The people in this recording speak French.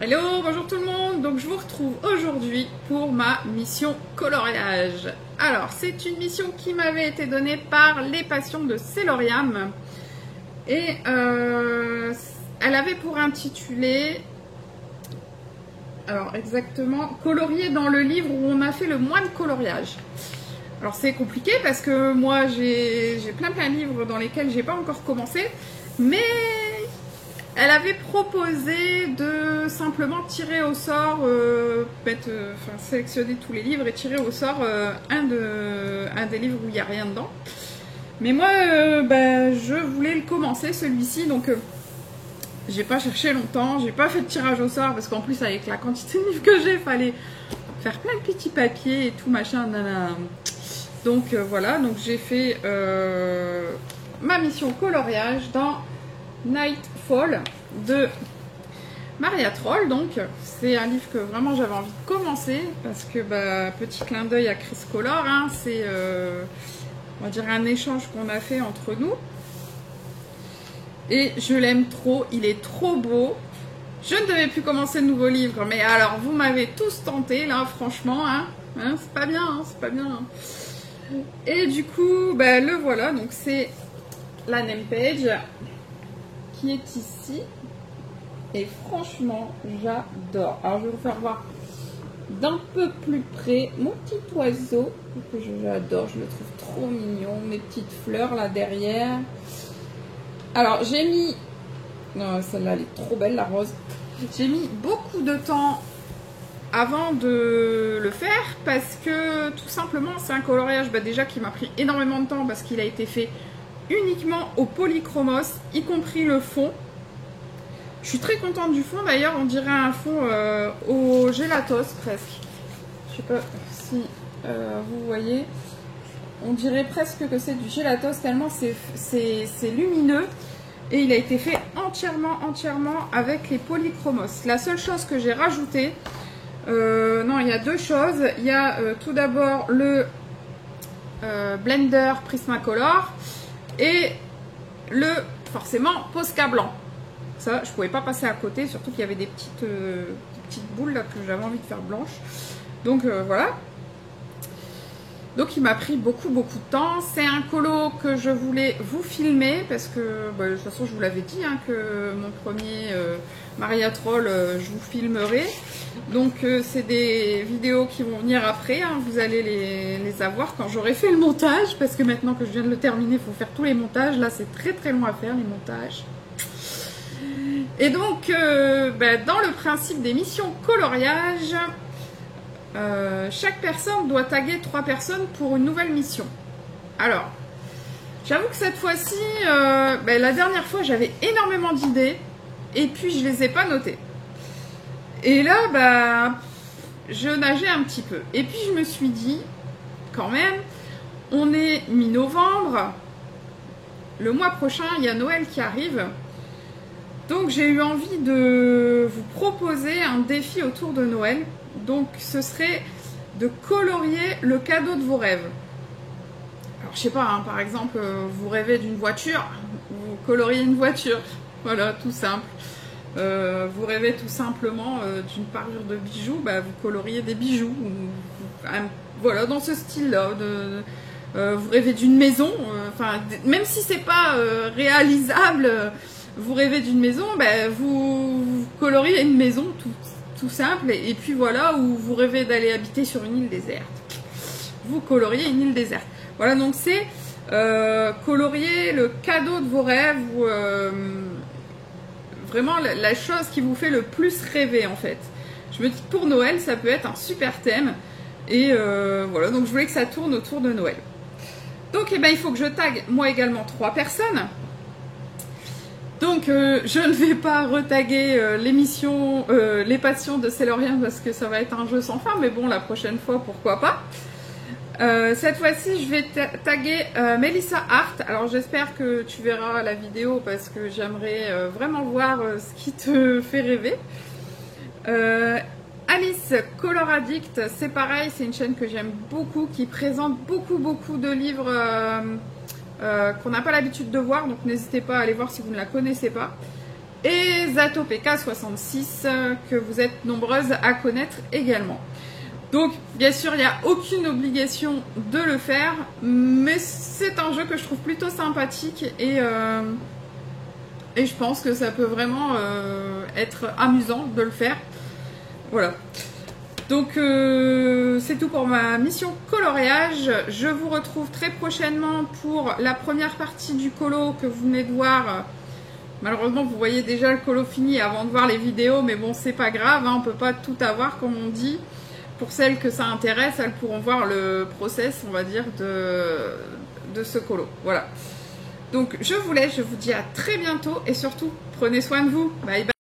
Hello, bonjour tout le monde. Donc je vous retrouve aujourd'hui pour ma mission coloriage. Alors c'est une mission qui m'avait été donnée par les passions de Céloriam et elle avait pour intitulé, alors exactement, colorier dans le livre où on a fait le mois de coloriage. Alors c'est compliqué parce que moi j'ai plein de livres dans lesquels j'ai pas encore commencé, mais elle avait proposé de simplement tirer au sort, sélectionner tous les livres et tirer au sort un des livres où il n'y a rien dedans. Mais moi, je voulais le commencer celui-ci, donc j'ai pas cherché longtemps, j'ai pas fait de tirage au sort parce qu'en plus avec la quantité de livres que j'ai, fallait faire plein de petits papiers et tout machin. Nanana. Donc voilà, donc j'ai fait ma mission coloriage dans Nightfall de Maria Troll. Donc c'est un livre que vraiment j'avais envie de commencer parce que petit clin d'œil à Chris Color, hein, c'est on va dire un échange qu'on a fait entre nous et je l'aime trop, il est trop beau. Je ne devais plus commencer de nouveaux livres, mais alors vous m'avez tous tenté là, franchement, hein, c'est pas bien, hein, c'est pas bien, hein. Et du coup le voilà, donc c'est la name page qui est ici et franchement j'adore. Alors je vais vous faire voir d'un peu plus près mon petit oiseau que j'adore, je le trouve trop mignon, mes petites fleurs là derrière. Alors j'ai mis, non, celle-là elle est trop belle, la rose. J'ai mis beaucoup de temps avant de le faire parce que tout simplement c'est un coloriage déjà qui m'a pris énormément de temps parce qu'il a été fait uniquement au polychromos, y compris le fond. Je suis très contente du fond d'ailleurs, on dirait un fond au gélatos presque. Je sais pas si vous voyez, on dirait presque que c'est du gélatos tellement c'est lumineux et il a été fait entièrement avec les polychromos. La seule chose que j'ai rajouté, non, il y a deux choses. Il y a tout d'abord le Blender Prismacolor et le forcément Posca blanc. Ça, je pouvais pas passer à côté, surtout qu'il y avait des petites boules là que j'avais envie de faire blanches. Donc voilà. Donc il m'a pris beaucoup de temps. C'est un colo que je voulais vous filmer parce que de toute façon je vous l'avais dit hein, que mon premier Maria Troll je vous filmerai. Donc c'est des vidéos qui vont venir après, hein. Vous allez les avoir quand j'aurai fait le montage parce que maintenant que je viens de le terminer, il faut faire tous les montages. Là c'est très long à faire les montages. Et donc dans le principe des missions coloriage, chaque personne doit taguer 3 personnes pour une nouvelle mission. Alors, j'avoue que cette fois-ci, la dernière fois, j'avais énormément d'idées et puis je les ai pas notées. Et là, je nageais un petit peu. Et puis je me suis dit, quand même, on est mi-novembre, le mois prochain, il y a Noël qui arrive. Donc j'ai eu envie de vous proposer un défi autour de Noël. Donc ce serait de colorier le cadeau de vos rêves. Alors je sais pas, hein, par exemple, vous rêvez d'une voiture, vous coloriez une voiture. Voilà, tout simple. Vous rêvez tout simplement d'une parure de bijoux, vous coloriez des bijoux. Voilà, dans ce style-là. Vous rêvez d'une maison, même si c'est pas réalisable, vous rêvez d'une maison, vous coloriez une maison tout simple. Et puis voilà, où vous rêvez d'aller habiter sur une île déserte, vous coloriez une île déserte. Voilà, donc c'est colorier le cadeau de vos rêves ou vraiment la chose qui vous fait le plus rêver en fait. Je me dis que pour Noël ça peut être un super thème et voilà, donc je voulais que ça tourne autour de Noël. Donc il faut que je tague moi également 3 personnes. Donc je ne vais pas retaguer l'émission Les Passions de Céloriam parce que ça va être un jeu sans fin, mais bon, la prochaine fois pourquoi pas. Cette fois-ci je vais taguer Melissa Hart. Alors j'espère que tu verras la vidéo parce que j'aimerais vraiment voir ce qui te fait rêver. Alice Color Addict, c'est pareil, c'est une chaîne que j'aime beaucoup, qui présente beaucoup de livres qu'on n'a pas l'habitude de voir, donc n'hésitez pas à aller voir si vous ne la connaissez pas. et Zato PK66 que vous êtes nombreuses à connaître également. Donc bien sûr il n'y a aucune obligation de le faire, mais c'est un jeu que je trouve plutôt sympathique et je pense que ça peut vraiment être amusant de le faire. Voilà. Donc c'est tout pour ma mission coloriage. Je vous retrouve très prochainement pour la première partie du colo que vous venez de voir. Malheureusement vous voyez déjà le colo fini avant de voir les vidéos, mais bon c'est pas grave, hein, on peut pas tout avoir comme on dit. Pour celles que ça intéresse, elles pourront voir le process, on va dire, de ce colo. Voilà. Donc je vous laisse, je vous dis à très bientôt et surtout prenez soin de vous. Bye bye.